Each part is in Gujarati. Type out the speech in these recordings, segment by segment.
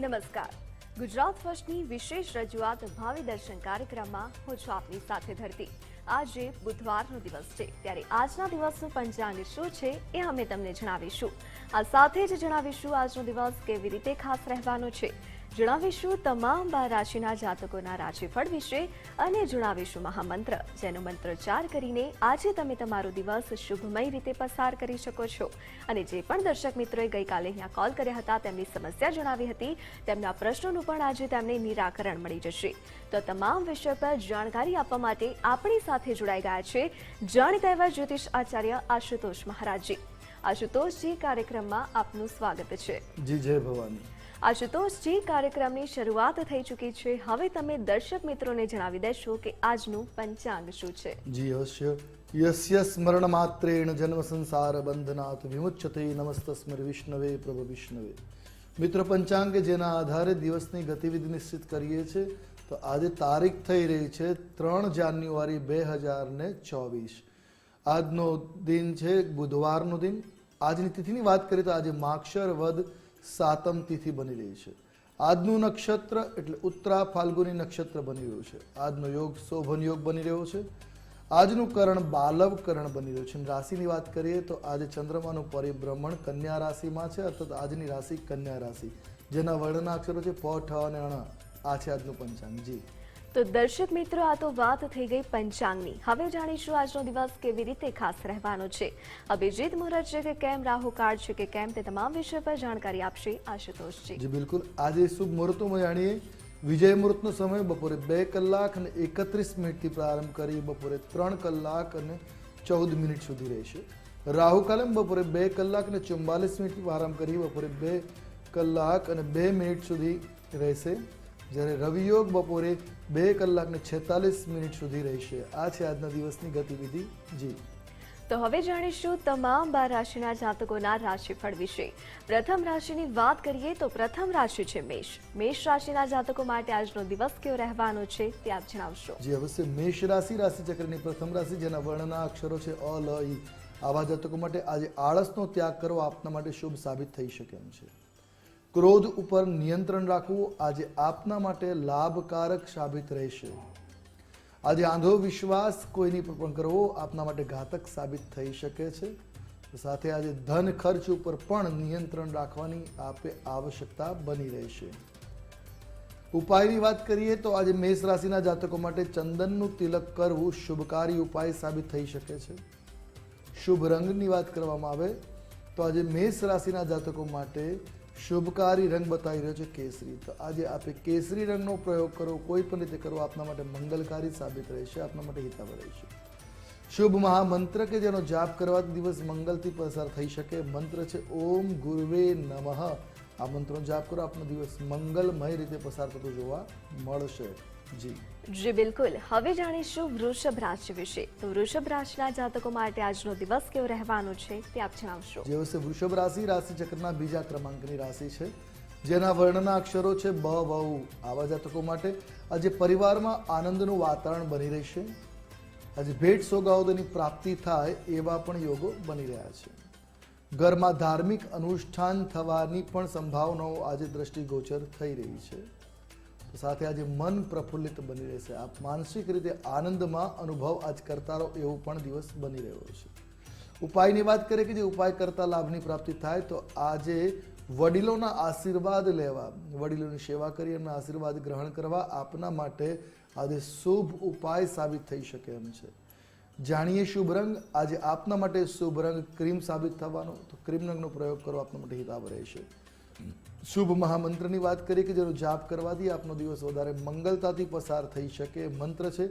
નમસ્કાર. ગુજરાત ફર્સ્ટની વિશેષ રજૂઆત ભાવિ દર્શન કાર્યક્રમમાં હું છું આપની સાથે ધરતી. આજે બુધવારનો દિવસ છે, ત્યારે આજના દિવસનું પંચાંગ શું છે એ અમે તમને જણાવીશું. આ સાથે જ જણાવીશું આજનો દિવસ કેવી રીતે ખાસ રહેવાનો છે, જણાવીશું તમામ 12 રાશિના જાતકોના રાશિફળ વિશે અને જણાવીશું મહામંત્ર, જેનો મંત્રોચ્ચાર કરીને આજે તમે તમારો દિવસ શુભમય રીતે પસાર કરી શકો છો. અને જે પણ દર્શક મિત્રોએ ગઈકાલે અહીંયા કોલ કર્યા હતા, તેમની સમસ્યા જણાવી હતી, તેમના પ્રશ્નોનું પણ આજે તેમને નિરાકરણ મળી જશે. તો તમામ વિષય પર જાણકારી આપવા માટે આપણી સાથે જોડાઈ ગયા છે જાણીતા એવા જ્યોતિષ આચાર્ય આશુતોષ મહારાજજી. આશુતોષજી, કાર્યક્રમમાં આપનું સ્વાગત છે. જી જય ભવાની. આશુતોષજી, કાર્યક્રમની શરૂઆત થઈ ચૂકી છે. હવે તમે દર્શક મિત્રોને જણાવી દેશો કે આજનું પંચાંગ શું છે. જી અવશ્ય. યસ્ય સ્મરણ માત્રેણ જન્મ સંસાર બંધનાત વિમુચ્યતે નમસ્તસ્મૈ વિષ્ણવે પ્રભુ વિષ્ણવે. મિત્ર, પંચાંગ જેના આધારે દિવસની ગતિવિધિ નિશ્ચિત કરીએ છીએ, તો આજે તારીખ થઈ રહી છે 3 જાન્યુઆરી 2024. આજનો દિન છે બુધવારનો દિન. આજની તિથિની વાત કરીએ તો આજે માક્ષર વદ સાતમ તિથિ બની રહી છે. આજનું નક્ષત્ર એટલે ઉત્તરા ફાલ્ગુની નક્ષત્ર બની રહ્યું છે. આજનો યોગ શોભન યોગ બની રહ્યો છે. આજનું કરણ બાલવ કરણ બની રહ્યું છે. રાશિની વાત કરીએ તો આજે ચંદ્રમાનું પરિભ્રમણ કન્યા રાશિમાં છે, અર્થાત આજની રાશિ કન્યા રાશિ, જેના વર્ણના અક્ષરો છે પ, ઠ અને અણ. આ છે આજનું પંચાંગ. જી તો દર્શક મિત્રો, આ તો વાત થઈ ગઈ પંચાંગની. હવે જાણીશું આજનો દિવસ કેવી રીતે ખાસ રહેવાનો છે. અભિજીત મુહૂર્ત છે કે કેમ, રાહુ કાળ છે કે કેમ, તે તમામ વિષય પર જાણકારી આપશે આશુતોષજી. જી બિલકુલ. આજે શુભ મુહૂર્તોમાં જાણીએ. વિજય મુહૂર્તનો સમય બપોરે 2 કલાક અને 31 મિનિટથી પ્રારંભ કરી બપોરે 3 કલાક અને 14 મિનિટ સુધી રહેશે. રાહુ કાલમ બપોરે 2 કલાક અને 44 મિનિટથી પ્રારંભ કરી બપોરે 2 કલાક અને 2 મિનિટ સુધી રહેશે. જ્યારે રવિયોગ બપોરે 2 કલાક ને 46 મિનિટ સુધી રહેશે. આ છે આજના દિવસની ગતિવિધિ. જી તો હવે જાણીશું તમામ 12 રાશિના જાતકોના રાશિફળ વિશે. પ્રથમ રાશિની વાત કરીએ તો પ્રથમ રાશિ છે મેષ. મેષ રાશિના જાતકો માટે આજનો દિવસ કેવો રહેવાનો છે તે આપ જણાવશો. જી અવશ્ય. મેષ રાશિચક્રની પ્રથમ રાશિ, જેના વર્ણના અક્ષરો છે અ, લ, ઈ. આવા જાતકો માટે આજે આળસનો ત્યાગ કરવો આપના માટે શુભ સાબિત થઈ શકે એમ છે. ક્રોધ ઉપર નિયંત્રણ રાખવું આજે આપના માટે લાભકારક સાબિત રહેશે. આજે આંધો વિશ્વાસ કોઈની પર પણ કરવો આપના માટે ઘાતક સાબિત થઈ શકે છે. સાથે આજે ધન ખર્ચ ઉપર પણ નિયંત્રણ રાખવાની આપે આવશ્યકતા બની રહેશે. ઉપાયની વાત કરીએ તો આજે મેષ રાશિના જાતકો માટે ચંદનનું તિલક કરવું શુભકારી ઉપાય સાબિત થઈ શકે છે. શુભ રંગની વાત કરવામાં આવે તો આજે મેષ રાશિના જાતકો માટે શુભકારી રંગ બતાવી રહ્યો છે કેસરી. તો આજે આપે કેસરી રંગનો પ્રયોગ કરવો, કોઈ પણ રીતે કરવો, આપના માટે મંગલકારી સાબિત રહેશે, આપના માટે હિતાવ રહેશે. શુભ મહામંત્ર કે જેનો જાપ કરવાથી દિવસ મંગલથી પસાર થઈ શકે મંત્ર છે ઓમ ગુરુવે નમઃ. આ મંત્રનો જાપ કરો, આપનો દિવસ મંગલમય રીતે પસાર થતો જોવા મળશે. જી બિલકુલ. હવે જાણીશું વૃષભ રાશિ વિશે. તો વૃષભ રાશિના જાતકો માટે આજનો દિવસ કેવો રહેવાનો છે તે આપ જણાવશો. જે વર્ષે વૃષભ રાશિચક્રના બીજા ક્રમાંકની રાશિ છે, જેના વર્ણના અક્ષરો છે બ, વ, ઉ. આવા જાતકો માટે આજે પરિવારમાં આનંદનું વાતાવરણ બની રહેશે. આજે ભેટ સોગાદોની પ્રાપ્તિ થાય એવા પણ યોગો બની રહ્યા છે. ઘરમાં ધાર્મિક અનુષ્ઠાન થવાની પણ સંભાવનાઓ આજે દ્રષ્ટિગોચર થઈ રહી છે. સાથે આજે મન પ્રફુલ્લિત બની રહેશે. આપ માનસિક રીતે આનંદમાં અનુભવ આજ કરતા રહો એવો પણ દિવસ બની રહ્યો છે. ઉપાયની વાત કરીએ કે જે ઉપાય કરતા લાભની પ્રાપ્તિ થાય તો આજે વડીલોના આશીર્વાદ લેવા, વડીલોની સેવા કરી એમના આશીર્વાદ ગ્રહણ કરવા આપના માટે આજે શુભ ઉપાય સાબિત થઈ શકે એમ છે. જાણીએ શુભ રંગ. આજે આપના માટે શુભ રંગ ક્રીમ સાબિત થવાનો, તો ક્રીમ રંગનો પ્રયોગ કરો, આપના માટે હિતાવ રહેશે. શુભ મહામંત્રની વાત કરીએ કે જેનો જાપ કરવાથી આપનો દિવસ વધારે મંગલતાથી પસાર થઈ શકે. મંત્ર છે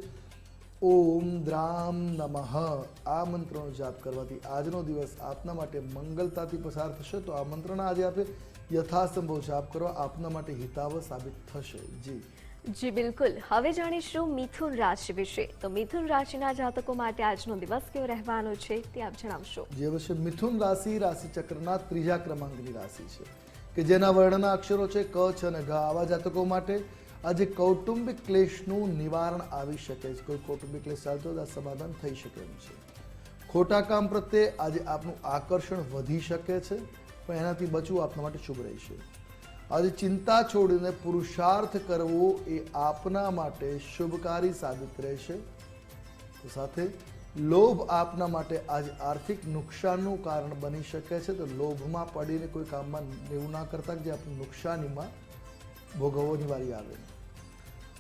ઓમ દ્રામ નમઃ. આ મંત્રનો જાપ કરવાથી આજનો દિવસ આપના માટે મંગલતાથી પસાર થશે. તો આ મંત્રના આજે આપે યથાસંભવ જાપ કરવા આપના માટે હિતાવ સાબિત થશે. જી બિલકુલ. હવે જાણીશું મિથુન રાશિ વિશે. તો મિથુન રાશિના જાતકો માટે આજનો દિવસ કેવો રહેવાનો છે તે આપ જણાવશો. જે વર્ષે મિથુન રાશિચક્રના ત્રીજા ક્રમાંકની રાશિ છે કે જેના વર્ણના અક્ષરો છે ક, છ અને ઘ. આવા જાતકો માટે આજે કૌટુંબિક ક્લેશનું નિવારણ આવી શકે છે. કોઈ કૌટુંબિક ક્લેશ ચાલતો હોય તો સમાધાન થઈ શકે એમ છે. ખોટા કામ પ્રત્યે આજે આપનું આકર્ષણ વધી શકે છે, પણ એનાથી બચવું આપના માટે શુભ રહેશે. આજે ચિંતા છોડીને પુરુષાર્થ કરવો એ આપના માટે શુભકારી સાબિત રહેશે. તો સાથે લોભ આપના માટે આજે આર્થિક નુકસાનનું કારણ બની શકે છે. તો લોભમાં પડીને કોઈ કામમાં એવું ના કરતા જે આપણે નુકસાનીમાં ભોગવવાની વારી આવે.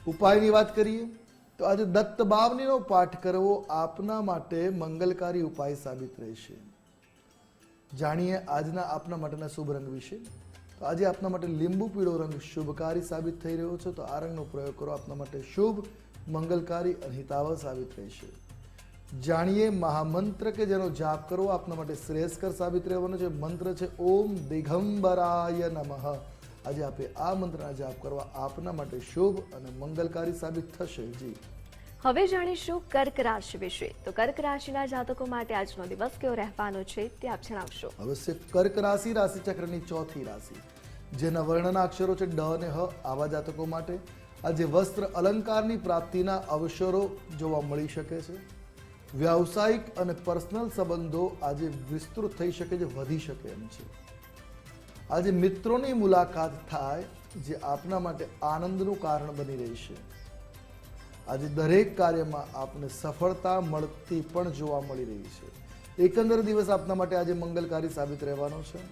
ઉપાયની વાત કરીએ તો આજે દત્ત બાવનીનો પાઠ કરવો આપના માટે મંગલકારી ઉપાય સાબિત રહેશે. જાણીએ આજના આપના માટેના શુભ રંગ વિશે. તો આજે આપના માટે લીંબુ પીળો રંગ શુભકારી સાબિત થઈ રહ્યો છે. તો આ રંગનો પ્રયોગ કરો આપના માટે શુભ, મંગલકારી અને હિતાવહ સાબિત રહેશે. જાણીએ મહામંત્ર કે જેનો જાપ કરવો આપના માટે શ્રેયસ્કર સાબિત રહેવાનો છે. મંત્ર છે ઓમ દિગંબરાય નમઃ. આજે આપે આ મંત્રના જાપ કરવા આપના માટે શુભ અને મંગલકારી સાબિત થશે. જી હવે જાણીશું કર્ક રાશિ વિશે. તો કર્ક રાશિના જાતકો માટે આજનો દિવસ કેવો રહેવાનો છે તે આપ જણાવશો. અવશ્ય કર્ક રાશિ રાશિ ચક્રની ચોથી રાશિ જેના વર્ણના અક્ષરો છે ડ અને હ. આવા જાતકો માટે આજે વસ્ત્ર અલંકારની પ્રાપ્તિના અવસરો જોવા મળી શકે છે. વ્યાવસાયિક અને પર્સનલ સંબંધો આજે વિસ્તૃત થઈ શકે છે, વધી શકે એમ છે. આજે મિત્રોની મુલાકાત થાય જે આપના માટે આનંદનું કારણ બની રહેશે. આજે દરેક કાર્યમાં આપને સફળતા મળતી પણ જોવા મળી રહી છે. એકંદર દિવસ આપના માટે આજે મંગલકારી સાબિત રહેવાનો છે.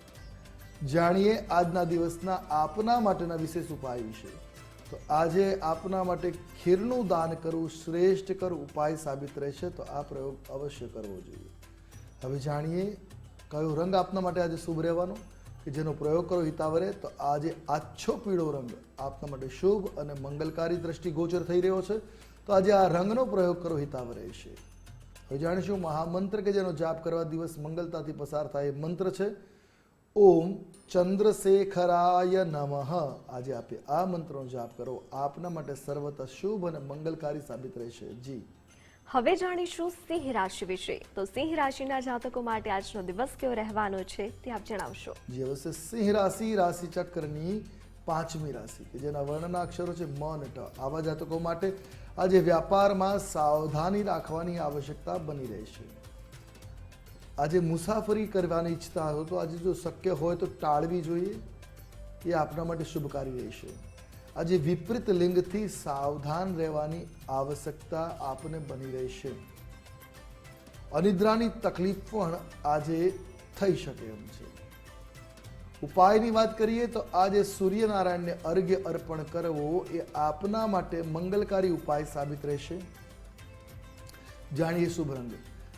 જાણીએ આજના દિવસના આપના માટેના વિશેષ ઉપાય વિશે. તો આજે આપના માટે ખીરનું દાન કરવું શ્રેષ્ઠકર ઉપાય સાબિત રહેશે. તો આ પ્રયોગ અવશ્ય કરવો જોઈએ. હવે જાણીએ કયો રંગ આપના માટે આજે શુભ રહેવાનો કે જેનો પ્રયોગ કરો હિતાવરે. તો આજે આછો પીળો રંગ આપના માટે શુભ અને મંગલકારી દ્રષ્ટિ ગોચર થઈ રહ્યો છે. તો આજે આ રંગનો પ્રયોગ કરો હિતાવહ રહેશે. હવે જાણીશું મહામંત્ર કે જેનો જાપ કરવા દિવસ મંગલતાથી પસાર થાય. મંત્ર છે ઓમ ચંદ્રશેખરાય નમઃ. આજે આપે આ મંત્રનો જાપ કરો આપના માટે સર્વતઃ શુભ અને મંગલકારી સાબિત રહેશે. જી હવે જાણીશું સિંહ રાશિ વિશે. તો સિંહ રાશિના જાતકો માટે આજનો દિવસ કેવો રહેવાનો છે તે આપ જણાવશો. જે અવશ્ય સિંહ રાશિ રાશિ ચક્રની પાંચમી રાશિ કે જેના વર્ણના અક્ષરો છે મ અને ટ. આવા જાતકો માટે આજે વ્યાપારમાં સાવધાની રાખવાની આવશ્યકતા બની રહેશે. આજે મુસાફરી કરવાની ઈચ્છતા હો તો આજે જો શક્ય હોય તો ટાળવી જોઈએ. એ આપના માટે શુભકારી રહેશે. આજે વિપરીત લિંગથી સાવધાન રહેવાની આવશ્યકતા આપને બની રહેશે. અનિદ્રાની તકલીફ પણ આજે થઈ શકે એમ છે. ઉપાયની વાત કરીએ તો આજે સૂર્યનારાયણને અર્ઘ્ય અર્પણ કરવો એ આપના માટે મંગલકારી ઉપાય સાબિત રહેશે. જાણીએ શુભ રંગ.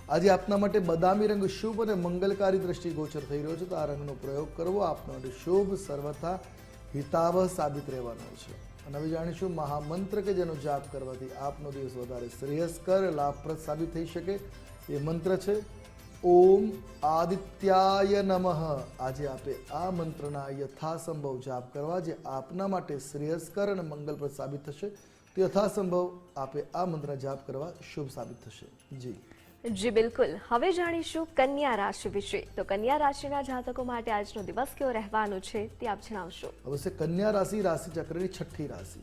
આજે આપના માટે બદામી રંગ શુભ અને મંગલકારી દ્રષ્ટિ ગોચર થઈ રહ્યો છે. તો આ રંગનો પ્રયોગ કરવો આપના માટે શુભ, સર્વથા હિતાવહ સાબિત રહેવાનો છે. અને હવે જાણીશું મહામંત્ર કે જેનો જાપ કરવાથી આપનો દિવસ વધારે શ્રેયસ્કર, લાભપ્રદ સાબિત થઈ શકે. એ મંત્ર છે ઓમ આદિત્યાય નમઃ. આજે આપે આ મંત્રના યથાસંભવ જાપ કરવા જે આપના માટે શ્રેયસ્કર અને મંગલપ્રદ સાબિત થશે. તો યથાસંભવ આપે આ મંત્રના જાપ કરવા શુભ સાબિત થશે. જી જી બિલકુલ. હવે જાણીશું કન્યા રાશિ વિશે. તો કન્યા રાશિના જાતકો માટે આજનો દિવસ કેવો રહેવાનો છે તે આપ જણાવશો. અવશ્ય કન્યા રાશિ રાશિ ચક્રની છઠ્ઠી રાશિ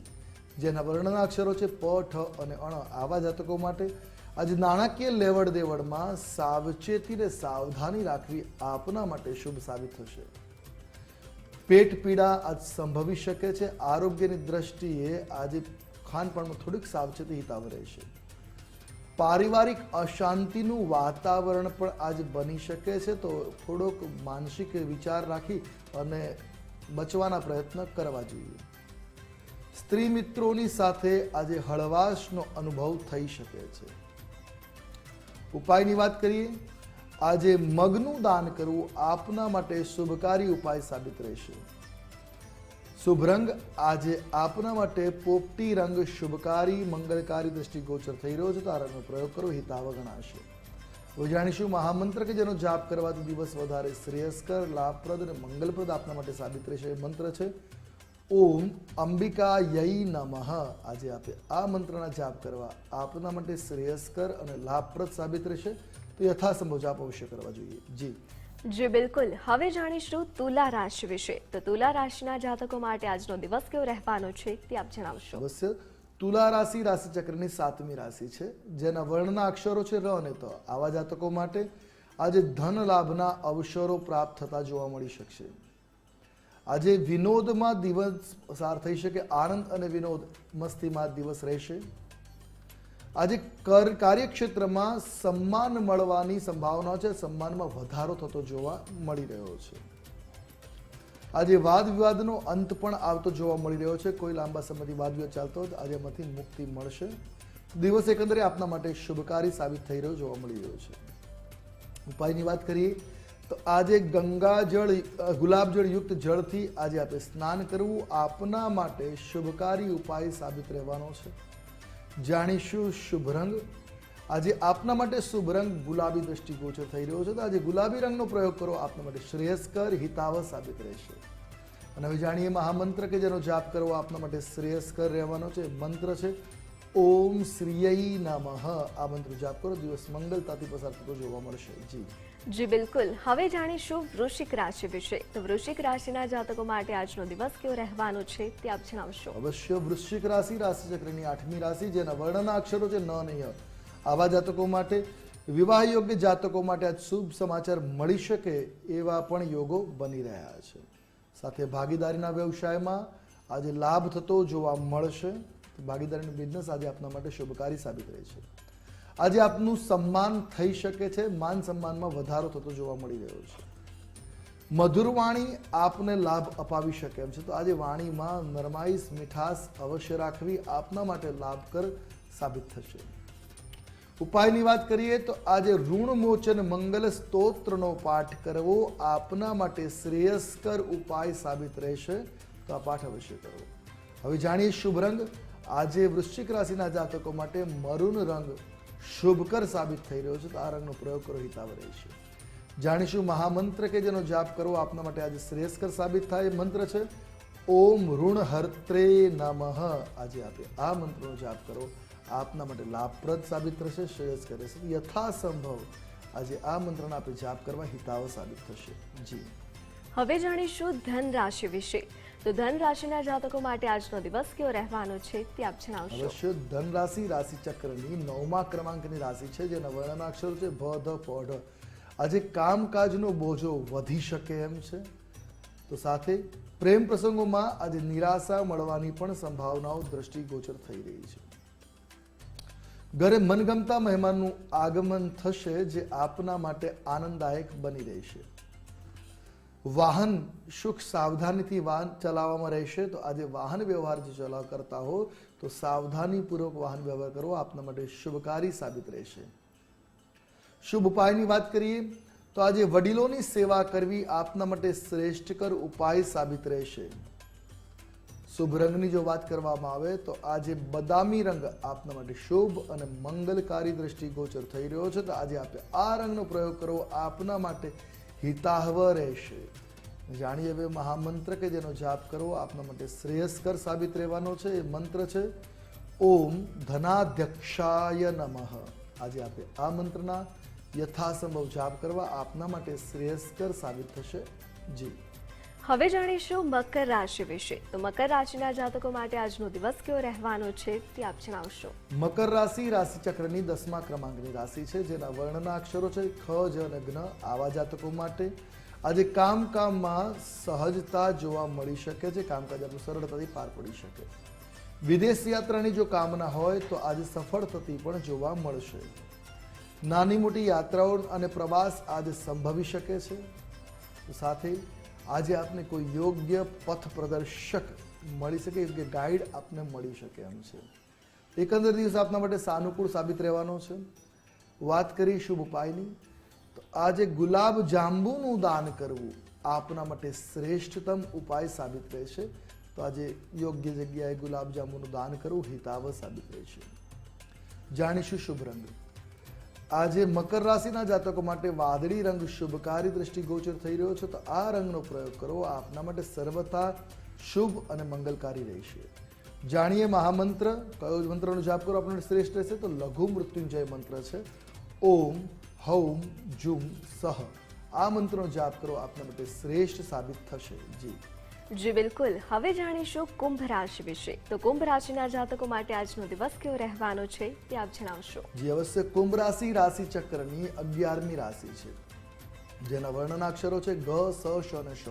જેના વર્ણના અક્ષરો છે પ, ઠ અને અણ. આવા જાતકો માટે આજે નાણાકીય લેવડ દેવડમાં સાવચેતી અને સાવધાની રાખવી આપના માટે શુભ સાબિત થશે. પેટ પીડા આજ સંભવી શકે છે. આરોગ્યની દ્રષ્ટિએ આજે ખાનપાનમાં થોડીક સાવચેતી હિતાવહ રહેશે. પારિવારિક અશાંતિનું વાતાવરણ પણ આજ બની શકે છે. તો થોડોક માનસિક વિચાર રાખી અને બચવાના પ્રયત્ન કરવા જોઈએ. સ્ત્રી મિત્રોની સાથે આજે હળવાશનો અનુભવ થઈ શકે છે. ઉપાયની વાત કરીએ આજે મગનું દાન કરવું આપના માટે શુભકારી ઉપાય સાબિત રહેશે. શુભ રંગ આજે આપના માટે પોપટી રંગ શુભકારી મંગલકારી દ્રષ્ટિ ગોચર થઈ રહ્યો છે. તો આ રંગનો પ્રયોગ કરો હિતાવહ ગણાશે. હવે જાણીશું મહામંત્ર કે જેનો જાપ કરવાથી દિવસ વધારે શ્રેયસ્કર, લાભપ્રદ અને મંગલપ્રદ આપના માટે સાબિત રહેશે. એ મંત્ર છે ઓમ અંબિકાય નમઃ. આજે આપે આ મંત્રના જાપ કરવા આપના માટે શ્રેયસ્કર અને લાભપ્રદ સાબિત રહેશે. તો યથાસંભવ જાપ અવશ્ય કરવા જોઈએ. જી જી બિલકુલ. હવે જાણીશું તુલા રાશિ વિશે. તો તુલા રાશિના જાતકો માટે આજનો દિવસ કેવો રહેવાનો છે તે આપ જણાવશો. અવશ્ય તુલા રાશિ રાશિ ચક્રની સાતમી રાશિ છે જેના વર્ણના અક્ષરો છે ર અને ત. આવા જાતકો માટે આજે ધન લાભના અવસરો પ્રાપ્ત થતા જોવા મળી શકશે. આજે વિનોદમાં દિવસ પસાર થઈ શકે, આનંદ અને વિનોદ મસ્તીમાં દિવસ રહેશે. આજે કાર્યક્ષેત્રમાં સન્માન મળવાની સંભાવના છે, સન્માનમાં વધારો થતો જોવા મળી રહ્યો છે. આજે વાદ વિવાદનો અંત પણ આવતો જોવા મળી રહ્યો છે. કોઈ લાંબા સમયથી વાદ વિવાદ ચાલતો હોય તો આજે એમાંથી મુક્તિ મળશે. દિવસ એકંદરે આપના માટે શુભકારી સાબિત થઈ રહ્યો જોવા મળી રહ્યો છે. ઉપાયની વાત કરીએ તો આજે ગંગાજળ ગુલાબજળ યુક્ત જળથી આજે આપણે સ્નાન કરવું આપના માટે શુભકારી ઉપાય સાબિત રહેવાનો છે. જાણીશું શુભ રંગ. આજે આપના માટે શુભ રંગ ગુલાબી દ્રષ્ટિગોચર થઈ રહ્યો છે, તો આજે ગુલાબી રંગનો પ્રયોગ કરો, આપના માટે શ્રેયસ્કર હિતાવહ સાબિત રહેશે. અને હવે જાણીએ મહામંત્ર કે જેનો જાપ કરવો આપના માટે શ્રેયસ્કર રહેવાનો છે. મંત્ર છે ઓમ શ્રીયૈ નમઃ. આ મંત્ર જાપ કરો, દિવસ મંગલતાથી પસાર થતો જોવા મળશે. જી બિલકુલ. હવે જાણીશું વૃશ્ચિક રાશિ વિશે. તો વૃશ્ચિક રાશિના જાતકો માટે આજનો દિવસ કેવો રહેવાનો છે તે આપ જણાવશો. અવશ્ય વૃશ્ચિક રાશિ રાશિચક્રની 8મી રાશિ, જેના વર્ણના અક્ષરો છે ન નહીં હ. આવા જાતકો માટે, વિવાહ યોગ્ય જાતકો માટે આજ શુભ સમાચાર મળી શકે એવા પણ યોગો બની રહ્યા છે. સાથે ભાગીદારીના વ્યવસાયમાં આજે લાભ થતો જોવા મળશે. ભાગીદારીનું બિઝનેસ આજે આપના માટે શુભકારી સાબિત રહેશે. આજે આપનું સન્માન થઈ શકે છે, માન સન્માનમાં વધારો થતો જોવા મળી રહ્યો છે. મધુર વાણી આપને લાભ અપાવી શકે એમ છે, તો આજે વાણીમાં નરમાઈશ મીઠાશ અવશ્ય રાખવી આપના માટે લાભકર સાબિત થશે. ઉપાયની વાત કરીએ તો આજે ઋણ મોચન મંગલ સ્તોત્રનો પાઠ કરવો આપના માટે શ્રેયસ્કર ઉપાય સાબિત રહેશે, તો આ પાઠ અવશ્ય કરવો. હવે જાણીએ શુભ રંગ. આજે વૃશ્ચિક રાશિના જાતકો માટે મરૂન રંગ શુભકર સાબિત થઈ રહ્યો છે, તો આ રંગનો પ્રયોગ કરો, હિતાવહ રહેશે. જાણીશું મહામંત્ર કે જેનો જાપ કરવો આપના માટે આજે શ્રેયસ્કર સાબિત થાય. મંત્ર છે ઓમ ઋણ હર્ત્રે નમઃ. આજે આપે આ મંત્રનો જાપ કરો, આપના માટે લાભપ્રદ સાબિત થશે, શ્રેયસ્કર રહેશે. યથાસંભવ આજે આ મંત્રના આપણે જાપ કરવા હિતાવહ સાબિત થશે. જી હવે જાણીશું ધન રાશિ વિશે. તો ધન રાશિના જાતકો માટે આજનો દિવસ કેવો રહેવાનો છે તે આપ જણાવશો. અવશ્ય ધન રાશિ રાશિચક્રની 9મા ક્રમાંકની રાશિ છે, જેના વર્ણના અક્ષરો છે ભ ધ પ ઢ. આજે કામકાજનો બોજો વધી શકે એમ છે, તો સાથે પ્રેમ પ્રસંગોમાં આજે નિરાશા મળવાની પણ સંભાવનાઓ દ્રષ્ટિગોચર થઈ રહી છે. ઘરે મનગમતા મહેમાનનું આગમન થશે, જે આપના માટે આનંદદાયક બની રહેશે. વાહન સુખ સાવધાનીથી વાહન ચલાવવામાં રહેશે, તો આજે વાહન વ્યવહાર જો ચલાવ કરતા હો તો સાવધાનીપૂર્વક વાહન વ્યવહાર કરવો આપના માટે શુભકારી સાબિત રહેશે. શુભ ઉપાયની વાત કરીએ તો આજે વડીલોની સેવા કરવી આપના માટે શ્રેષ્ઠકર ઉપાય સાબિત રહેશે. શુભ રંગની જો વાત કરવામાં આવે તો આજે બદામી રંગ આપના માટે શુભ અને મંગલકારી દ્રષ્ટિગોચર થઈ રહ્યો છે, તો આજે આપણે આ રંગનો પ્રયોગ કરવો આપના માટે હિતાવહ રહેશે. જાણીએ હવે મહામંત્ર કે જેનો જાપ કરવો આપના માટે શ્રેયસ્કર સાબિત રહેવાનો છે. એ મંત્ર છે ઓમ ધનાધ્યક્ષાય નમઃ. આજે આપણે આ મંત્રના યથાસંભવ જાપ કરવા આપના માટે શ્રેયસ્કર સાબિત થશે. જી હવે જાણીશું મકર રાશિ વિશે. તો મકર રાશિના જાતકો માટે આજનો દિવસ કેવો રહેવાનો છે તે આપ જણાવશો. મકર રાશિ રાશિચક્રની 10મા ક્રમાંકની રાશિ છે, જેના વર્ણના અક્ષરો છે ખ જ અને જ્ઞ. આવા જાતકો માટે આજે કામમાં સહજતા જોવા મળી શકે છે, કામકાજ આપણું સરળતાથી પાર પડી શકે. વિદેશ યાત્રાની જો કામના હોય તો આજે સફળ થતી પણ જોવા મળશે. નાની મોટી યાત્રાઓ અને પ્રવાસ આજે સંભવી શકે છે. સાથે આજે આપને કોઈ યોગ્ય પથ પ્રદર્શક મળી શકે, યોગ્ય ગાઈડ આપને મળી શકે એમ છે. એકંદર દિવસ આપના માટે સાનુકૂળ સાબિત રહેવાનો છે. વાત કરી શુભ ઉપાયની તો આજે ગુલાબ જાંબુનું દાન કરવું આપના માટે શ્રેષ્ઠતમ ઉપાય સાબિત રહેશે, તો આજે યોગ્ય જગ્યાએ ગુલાબ જાંબુનું દાન કરવું હિતાવહ સાબિત રહેશે. જાણીશું શુભ રંગ. આજે મકર રાશિના જાતકો માટે વાદળી રંગ શુભકારી દ્રષ્ટિગોચર થઈ રહ્યો છે, તો આ રંગનો પ્રયોગ કરવો આપના માટે સર્વથા શુભ અને મંગલકારી રહેશે. જાણીએ મહામંત્ર કયો મંત્રનો જાપ કરો આપણને શ્રેષ્ઠ રહેશે, તો લઘુ મૃત્યુંજય મંત્ર છે ઓમ હૌમ જુમ સહ. આ મંત્રનો જાપ કરો આપના માટે શ્રેષ્ઠ સાબિત થશે. જી બિલકુલ. હવે જાણીશું કુંભ રાશિ વિશે. તો કુંભ રાશિના જાતકો માટે આજનો દિવસ કેવો રહેવાનો છે તે આપ જણાવશો. જી અવશ્ય. કુંભ રાશિ રાશિચક્રની 11મી રાશિ છે, જેના વર્ણના અક્ષરો છે ગ સ શ અને શ.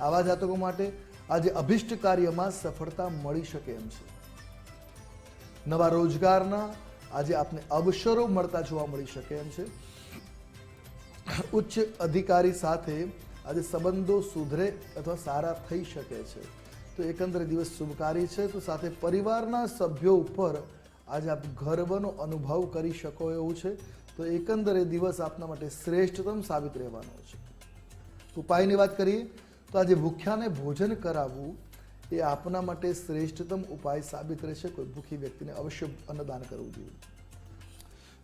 આવા જાતકો માટે આજે અભિષ્ટ કાર્યમાં સફળતા મળી શકે એમ છે. નવા રોજગારના આજે આપને અવસરો મળતા જોવા મળી શકે એમ છે. ઉચ્ચ અધિકારી સાથે આજે સંબંધો સુધરે અથવા સારા થઈ શકે છે. તો એકંદરે દિવસ શુભકારી છે. તો સાથે પરિવારના સભ્યો ઉપર આજે આપ ગર્વનો અનુભવ કરી શકો એવું છે. તો એકંદરે દિવસ આપના માટે શ્રેષ્ઠતમ સાબિત રહેવાનો છે. ઉપાયની વાત કરીએ તો આજે ભૂખ્યાને ભોજન કરાવવું એ આપના માટે શ્રેષ્ઠતમ ઉપાય સાબિત રહેશે. કોઈ ભૂખી વ્યક્તિને અવશ્ય અન્નદાન કરવું જોઈએ.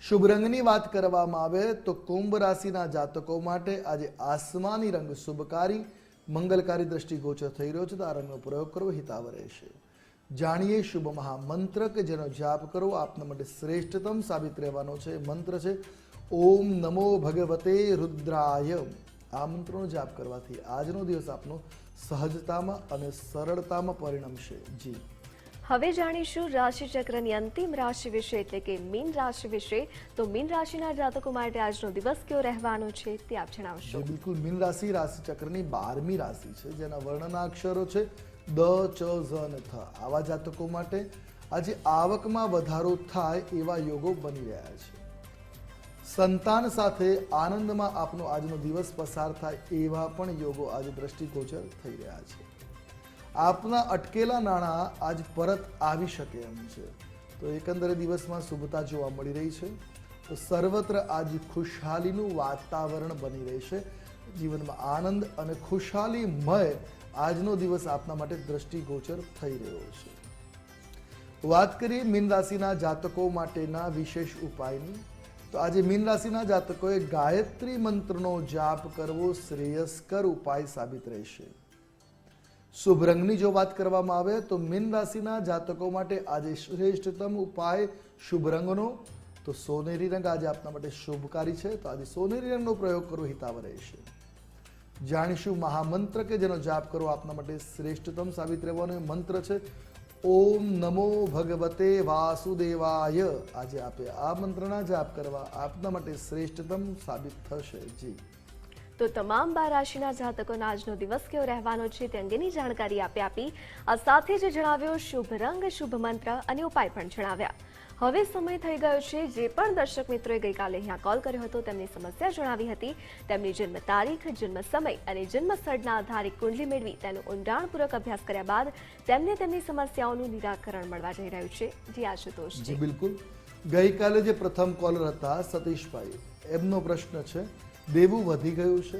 શુભ રંગની વાત કરવામાં આવે તો કુંભ રાશિના જાતકો માટે આજે આસમાની રંગ શુભકારી મંગલકારી દ્રષ્ટિગોચર થઈ રહ્યો છે. તો આ રંગનો પ્રયોગ કરવો હિતાવ રહેશે. જાણીએ શુભ મહામંત્ર કે જેનો જાપ કરવો આપના માટે શ્રેષ્ઠતમ સાબિત રહેવાનો છે. મંત્ર છે ઓમ નમો ભગવતે રુદ્રાય. આ મંત્રનો જાપ કરવાથી આજનો દિવસ આપનો સહજતામાં અને સરળતામાં પરિણમશે. જી, હવે જાણીશું રાશિ ચક્રની અંતિમ રાશિ વિશે એટલે કે મીન રાશિ વિશે. તો મીન રાશિના જાતકો માટે આજનો દિવસ કેવો રહેવાનો છે તે આપ જણાવશો. જી બિલકુલ. મીન રાશિ રાશિ ચક્રની 12મી રાશિ છે, જેના વર્ણના અક્ષરો છે દ, ચ, ઝ અને થ. આવા જાતકો માટે આજે આવકમાં વધારો થાય એવા યોગો બની રહ્યા છે. સંતાન સાથે આનંદમાં આપનો આજનો દિવસ પસાર થાય એવા પણ યોગો આજે દ્રષ્ટિગોચર થઈ રહ્યા છે. આપના અટકેલા નાણાં આજ પરત આવી શકે એમ છે. તો એકંદરે દિવસમાં શુભતા જોવા મળી રહી છે. તો સર્વત્ર આજ ખુશહાલીનું વાતાવરણ બની રહેશે. જીવનમાં આનંદ અને ખુશહાલીમય આજનો દિવસ આપના માટે દ્રષ્ટિગોચર થઈ રહ્યો છે. વાત કરીએ મીન રાશિના જાતકો માટેના વિશેષ ઉપાયની. તો આજે મીન રાશિના જાતકોએ ગાયત્રી મંત્રનો જાપ કરવો શ્રેયસ્કર ઉપાય સાબિત રહેશે. શુભ રંગની જો વાત કરવામાં આવે તો મીન રાશિના જાતકો માટે આજે શ્રેષ્ઠતમ ઉપાય શુભ રંગનો તો સોનેરી રંગ આજે આપના માટે શુભકારી છે. તો આજે સોનેરી રંગનો પ્રયોગ કરવો હિતાવ રહેશે. જાણીશું મહામંત્ર કે જેનો જાપ કરવો આપના માટે શ્રેષ્ઠતમ સાબિત રહેવાનો મંત્ર છે ઓમ નમો ભગવતે વાસુદેવાય. આજે આપે આ મંત્રના જાપ કરવા આપના માટે શ્રેષ્ઠતમ સાબિત થશે. જી, તો તમામ 12 રાશિના જાતકોનો આજનો દિવસ કેવો રહેવાનો છે તે અંગેની જાણકારી આપી આ સાથે જ જણાવ્યો શુભ રંગ, શુભ મંત્ર અને ઉપાય પણ જણાવ્યા. હવે સમય થઈ ગયો છે જે પણ દર્શક મિત્રોએ ગઈકાલે અહીંયા કોલ કર્યો હતો તેમની સમસ્યા જણાવી હતી તેમની જન્મ તારીખ, જન્મ સમય અને જન્મ સ્થળના આધારે કુંડલી મેળવી તેનો ઊંડાણપૂર્વક અભ્યાસ કર્યા બાદ તેમને તેમની સમસ્યાઓનું નિરાકરણ મળવા જઈ રહ્યું છે. જી આશુતોષ જી બિલકુલ. ગઈકાલે જે પ્રથમ કોલર હતા સતીશભાઈ, એમનો પ્રશ્ન છે દેવું વધી ગયું છે,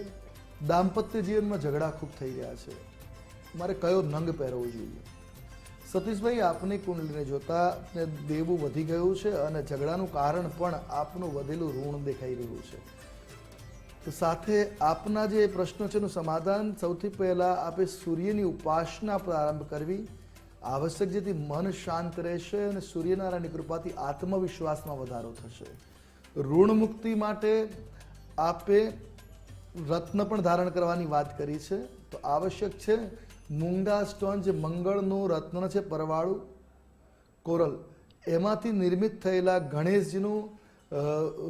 દાંપત્ય જીવનમાં ઝઘડા ખૂબ થઈ રહ્યા છે, મારે કયો નંગ પહેરવો જોઈએ? સતીશભાઈ, આપની કુંડલીને જોતા દેવું વધી ગયું છે અને ઝઘડાનું કારણ પણ આપનું વધેલું ઋણ દેખાઈ રહ્યું છે. તો સાથે આપના જે પ્રશ્નો છે એનું સમાધાન સૌથી પહેલા આપે સૂર્યની ઉપાસના પ્રારંભ કરવી આવશ્યક, જેથી મન શાંત રહેશે અને સૂર્યનારાયણની કૃપાથી આત્મવિશ્વાસમાં વધારો થશે. ઋણ મુક્તિ માટે આપે રત્ન પણ ધારણ કરવાની વાત કરી છે. તો આવશ્યક છે મૂંગા સ્ટોન, જે મંગળનું રત્ન છે પરવાળું કોરલ, એમાંથી નિર્મિત થયેલા ગણેશજીનું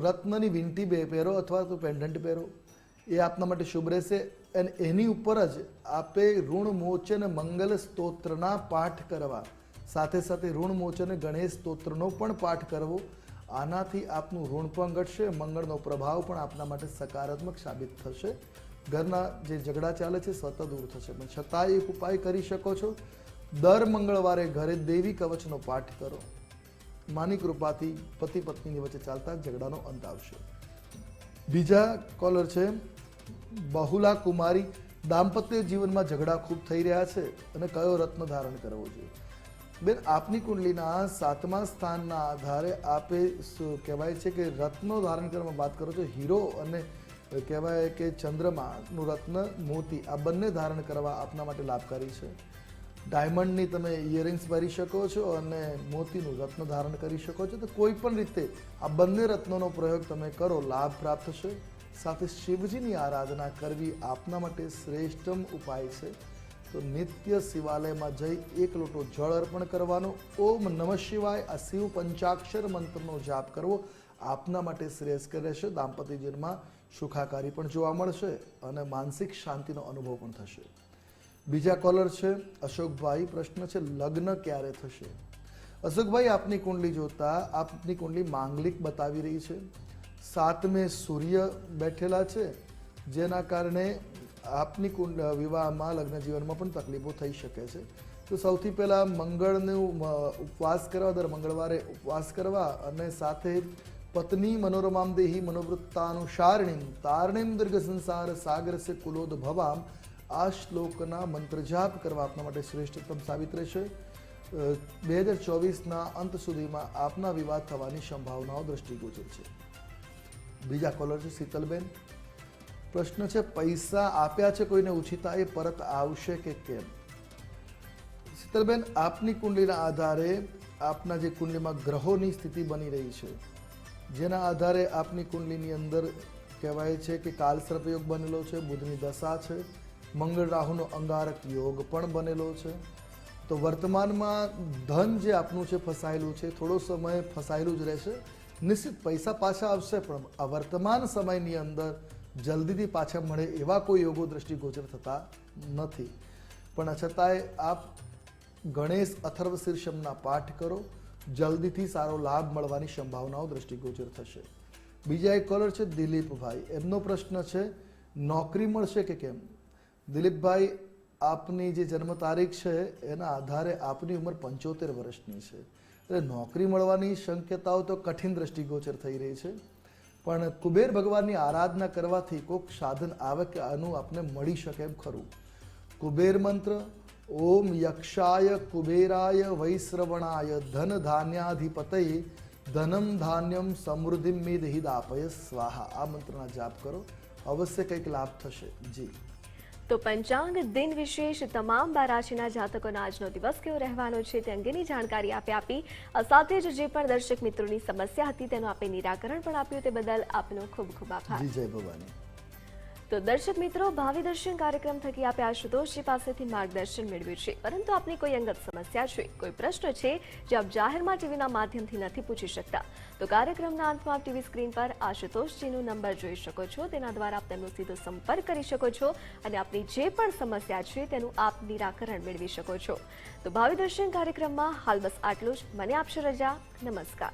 રત્નની વીંટી બે પહેરો અથવા તો પેન્ડન્ટ પહેરો, એ આપના માટે શુભ રહેશે. અને એની ઉપર જ આપે ઋણ મોચન મંગલ સ્તોત્રના પાઠ કરવા, સાથે સાથે ઋણ મોચન ગણેશ સ્તોત્રનો પણ પાઠ કરવો. આનાથી આપનું ઋણ પણ ઘટશે, મંગળનો પ્રભાવ પણ આપના માટે સકારાત્મક સાબિત થશે. ઘરના જે ઝઘડા ચાલે છે સ્વતઃ દૂર થશે. પણ છતાં એક ઉપાય કરી શકો છો, દર મંગળવારે ઘરે દેવી કવચનો પાઠ કરો. માની કૃપાથી પતિ પત્નીની વચ્ચે ચાલતા ઝઘડાનો અંત આવશે. બીજા કોલર છે બહુલા કુમારી, દાંપત્ય જીવનમાં ઝઘડા ખૂબ થઈ રહ્યા છે અને કયો રત્ન ધારણ કરવો જોઈએ? બેન, આપની કુંડલીના 7મા સ્થાનના આધારે આપે કહેવાય છે કે રત્નો ધારણ કરવામાં વાત કરો છો. હીરો અને કહેવાય કે ચંદ્રમાનું રત્ન મોતી, આ બંને ધારણ કરવા આપના માટે લાભકારી છે. ડાયમંડની તમે ઇયરિંગ્સ પહેરી શકો છો અને મોતીનું રત્ન ધારણ કરી શકો છો. તો કોઈ પણ રીતે આ બંને રત્નોનો પ્રયોગ તમે કરો, લાભ પ્રાપ્ત થશે. સાથે શિવજીની આરાધના કરવી આપના માટે શ્રેષ્ઠમ ઉપાય છે. તો નિત્ય શિવાલયમાં જઈ 1 લોટો જળ અર્પણ કરવાનો, ઓમ નમઃ શિવાય આ શિવ પંચાક્ષર મંત્રનો જાપ કરવો આપના માટે શ્રેયસ્કર રહેશે. દાંપત્ય જીવનમાં સુખાકારી પણ જોવા મળશે અને માનસિક શાંતિનો અનુભવ પણ થશે. બીજા કોલર છે અશોકભાઈ. પ્રશ્ન છે લગ્ન ક્યારે થશે? અશોકભાઈ, આપની કુંડલી જોતા આપની કુંડલી માંગલિક બતાવી રહી છે. 7મે સૂર્ય બેઠેલા છે, જેના કારણે આપની વિવાહમાં લગ્ન જીવનમાં પણ તકલીફો થઈ શકે છે. તો સૌથી પહેલાં મંગળનું ઉપવાસ કરવા, દર મંગળવારે ઉપવાસ કરવા અને સાથે પત્ની મનોરમામ દેહી મનોવૃત્તાનુસારિણીમ તારણીમ દીર્ઘ સંસાર સાગરસ્ય કુલોદ ભવામ આ શ્લોકના મંત્ર જાપ કરવા આપના માટે શ્રેષ્ઠતમ સાબિત રહેશે. 2024ના અંત સુધીમાં આપના વિવાહ થવાની સંભાવનાઓ દ્રષ્ટિગોચર છે. બીજા કોલર છે શીતલબેન. પ્રશ્ન છે પૈસા આપ્યા છે કોઈને ઉછીતા, એ પરત આવશે કે કેમ? શીતલબેન, આપની કુંડલીના આધારે આપના જે કુંડલીમાં ગ્રહોની સ્થિતિ બની રહી છે, જેના આધારે આપની કુંડલીની અંદર કહેવાય છે કે કાલસર્પ યોગ બનેલો છે, બુધની દશા છે, મંગળ રાહુનો અંગારક યોગ પણ બનેલો છે. તો વર્તમાનમાં ધન જે આપનું છે ફસાયેલું છે, થોડો સમય ફસાયેલું જ રહેશે. નિશ્ચિત પૈસા પાછા આવશે, પણ આ વર્તમાન સમયની અંદર જલ્દીથી પાછા મળે એવા કોઈ યોગો દ્રષ્ટિગોચર થતા નથી. પણ છતાંય આપ ગણેશ અથર્વ શીર્ષમના પાઠ કરો, જલ્દીથી સારો લાભ મળવાની સંભાવનાઓ દ્રષ્ટિગોચર થશે. બીજા એક કોલર છે દિલીપભાઈ. એમનો પ્રશ્ન છે નોકરી મળશે કે કેમ? દિલીપભાઈ, આપની જે જન્મ તારીખ છે એના આધારે આપની ઉંમર 75 વર્ષની છે, એટલે નોકરી મળવાની શક્યતાઓ તો કઠિન દ્રષ્ટિગોચર થઈ રહી છે. પણ કુબેર ભગવાનની આરાધના કરવાથી કોઈક સાધન આવે કે આનું આપને મળી શકે એમ ખરું. કુબેર મંત્ર: ઓમ યક્ષાય કુબેરાય વૈશ્રવણાય ધન ધાન્યાધિપતયે ધનમ ધાન્યમ સમૃદ્ધિમ મે દેહિદાપય સ્વાહા. આ મંત્રના જાપ કરો, અવશ્ય કંઈક લાભ થશે. જી. તો પંચાંગ દિન વિશેષ તમામ 12 રાશિના જાતકોનો આજનો દિવસ કેવો રહેવાનો છે તે અંગેની જાણકારી આપી. સાથે જ જે પણ દર્શક મિત્રોની સમસ્યા હતી તેનું આપે નિરાકરણ પણ આપ્યું, તે બદલ આપનો ખૂબ ખૂબ આભાર. જી, જય ભવાની. તો દર્શક મિત્રો, ભાવિ દર્શન કાર્યક્રમ થકી આપે આશુતોષજી પાસેથી માર્ગદર્શન મેળવ્યું છે, પરંતુ આપની કોઈ અંગત સમસ્યા છે, કોઈ પ્રશ્ન છે જે આપ જાહેરમાં ટીવીના માધ્યમથી નથી પૂછી શકતા, તો કાર્યક્રમના અંતમાં આપ ટીવી સ્ક્રીન પર આશુતોષજીનો નંબર જોઈ શકો છો. તેના દ્વારા આપ તેમનો સીધો સંપર્ક કરી શકો છો અને આપની જે પણ સમસ્યા છે તેનું આપ નિરાકરણ મેળવી શકો છો. તો ભાવિ દર્શન કાર્યક્રમમાં હાલ બસ આટલું જ. મને આપશો રજા. નમસ્કાર.